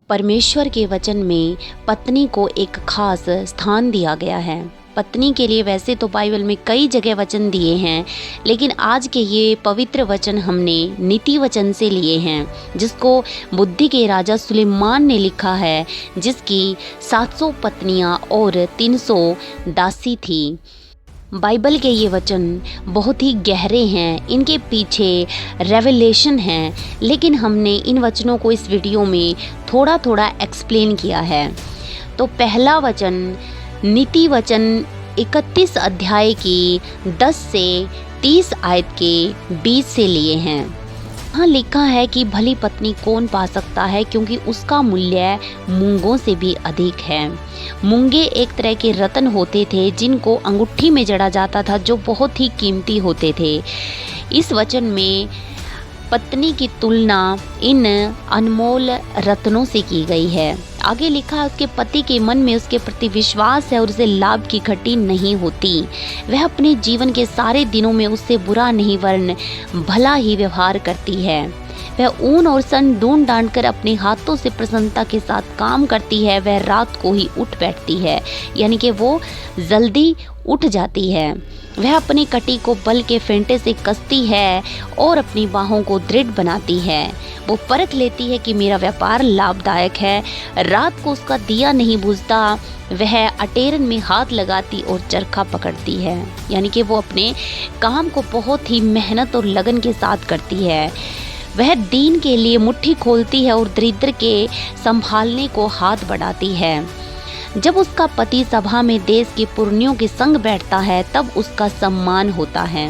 परमेश्वर के वचन में पत्नी को एक खास स्थान दिया गया है। पत्नी के लिए वैसे तो बाइबल में कई जगह वचन दिए हैं, लेकिन आज के ये पवित्र वचन हमने नीति वचन से लिए हैं, जिसको बुद्धि के राजा सुलेमान ने लिखा है, जिसकी 700 पत्नियां और 300 दासी थी। बाइबल के ये वचन बहुत ही गहरे हैं, इनके पीछे रेवलेशन है, लेकिन हमने इन वचनों को इस वीडियो में थोड़ा थोड़ा एक्सप्लेन किया है। तो पहला वचन नीति वचन 31 अध्याय की 10 से 30 आयत के बीच से लिए हैं। यहाँ लिखा है कि भली पत्नी कौन पा सकता है, क्योंकि उसका मूल्य मूंगों से भी अधिक है। मूंगे एक तरह के रत्न होते थे, जिनको अंगूठी में जड़ा जाता था, जो बहुत ही कीमती होते थे। इस वचन में पत्नी की तुलना इन अनमोल रत्नों से की गई है। आगे लिखा है, उसके पति के मन में उसके प्रति विश्वास है और उसे लाभ की घटी नहीं होती। वह अपने जीवन के सारे दिनों में उससे बुरा नहीं वरन भला ही व्यवहार करती है। वह ऊन और सन ढूंढ ढांड कर अपने हाथों से प्रसन्नता के साथ काम करती है। वह रात को ही उठ बैठती है, यानी कि वो जल्दी उठ जाती है। वह अपनी कटी को बल के फेंटे से कसती है और अपनी बाहों को दृढ़ बनाती है। वो परख लेती है कि मेरा व्यापार लाभदायक है। रात को उसका दिया नहीं बुझता। वह अटेरन में हाथ लगाती और चरखा पकड़ती है, यानी कि वो अपने काम को बहुत ही मेहनत और लगन के साथ करती है। वह दीन के लिए मुट्ठी खोलती है और दरिद्र के संभालने को हाथ बढ़ाती है। जब उसका पति सभा में देश के पुरनियों के संग बैठता है, तब उसका सम्मान होता है।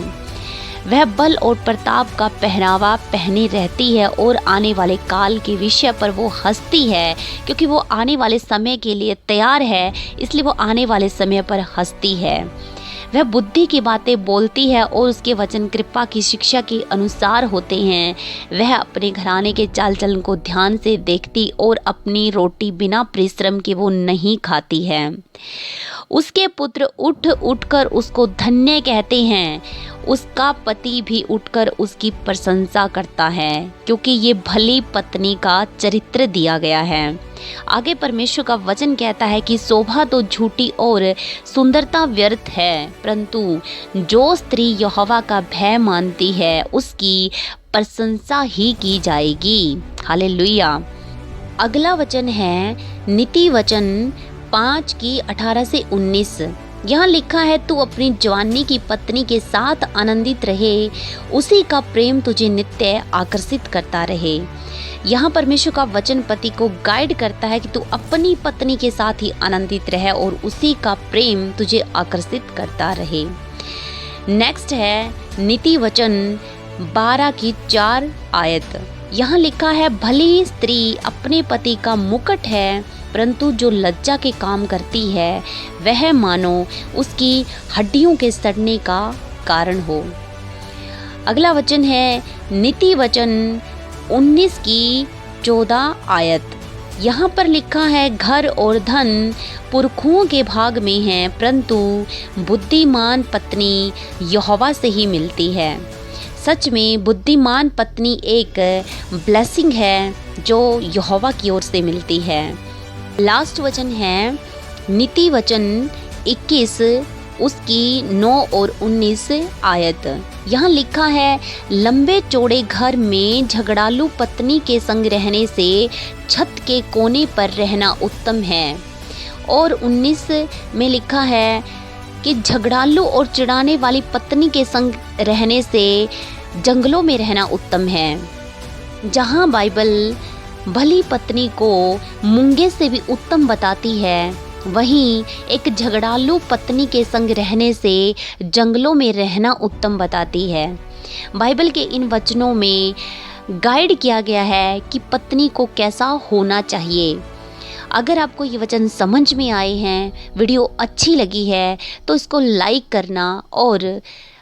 वह बल और प्रताप का पहनावा पहने रहती है और आने वाले काल के विषय पर वो हंसती है, क्योंकि वो आने वाले समय के लिए तैयार है, इसलिए वो आने वाले समय पर हंसती है। वह बुद्धि की बातें बोलती है और उसके वचन कृपा की शिक्षा के अनुसार होते हैं। वह अपने घराने के चाल चलन को ध्यान से देखती और अपनी रोटी बिना परिश्रम के वो नहीं खाती है। उसके पुत्र उठ उठकर उसको धन्य कहते हैं। उसका पति भी उठकर उसकी प्रशंसा करता है, क्योंकि ये भली पत्नी का चरित्र दिया गया है। आगे परमेश्वर का वचन कहता है कि शोभा तो झूठी और सुंदरता व्यर्थ है, परंतु जो स्त्री यहोवा का भय मानती है, उसकी प्रशंसा ही की जाएगी। हालेलुया। अगला वचन है नीति वचन 5 की 18 से 19। यहाँ लिखा है, तू अपनी जवानी की पत्नी के साथ आनंदित रहे, उसी का प्रेम तुझे नित्य आकर्षित करता रहे। यहाँ परमेश्वर का वचन पति को गाइड करता है कि तू अपनी पत्नी के साथ ही आनंदित रहे और उसी का प्रेम तुझे आकर्षित करता रहे। नेक्स्ट है नीति वचन 12 की 4 आयत। यहाँ लिखा है, भली स्त्री अपने पति का मुकुट है, परंतु जो लज्जा के काम करती है, वह मानो उसकी हड्डियों के सड़ने का कारण हो। अगला वचन है नीति वचन 19 की 14 आयत। यहाँ पर लिखा है, घर और धन पुरखों के भाग में है, परंतु बुद्धिमान पत्नी यहोवा से ही मिलती है। सच में बुद्धिमान पत्नी एक ब्लेसिंग है जो यहोवा की ओर से मिलती है। लास्ट वचन है नीति वचन 21 उसकी 9 और 19 आयत। यहाँ लिखा है, लंबे चौड़े घर में झगड़ालू पत्नी के संग रहने से छत के कोने पर रहना उत्तम है। और 19 में लिखा है कि झगड़ालू और चिढ़ाने वाली पत्नी के संग रहने से जंगलों में रहना उत्तम है। जहाँ बाइबल भली पत्नी को मूंगे से भी उत्तम बताती है, वहीं एक झगड़ालू पत्नी के संग रहने से जंगलों में रहना उत्तम बताती है। बाइबल के इन वचनों में गाइड किया गया है कि पत्नी को कैसा होना चाहिए। अगर आपको ये वचन समझ में आए हैं, वीडियो अच्छी लगी है, तो इसको लाइक करना और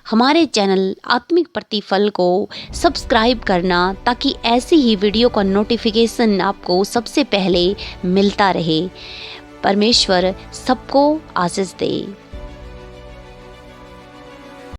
हमारे चैनल आत्मिक प्रतिफल को सब्सक्राइब करना, ताकि ऐसी ही वीडियो का नोटिफिकेशन आपको सबसे पहले मिलता रहे। परमेश्वर सबको आशीष दे।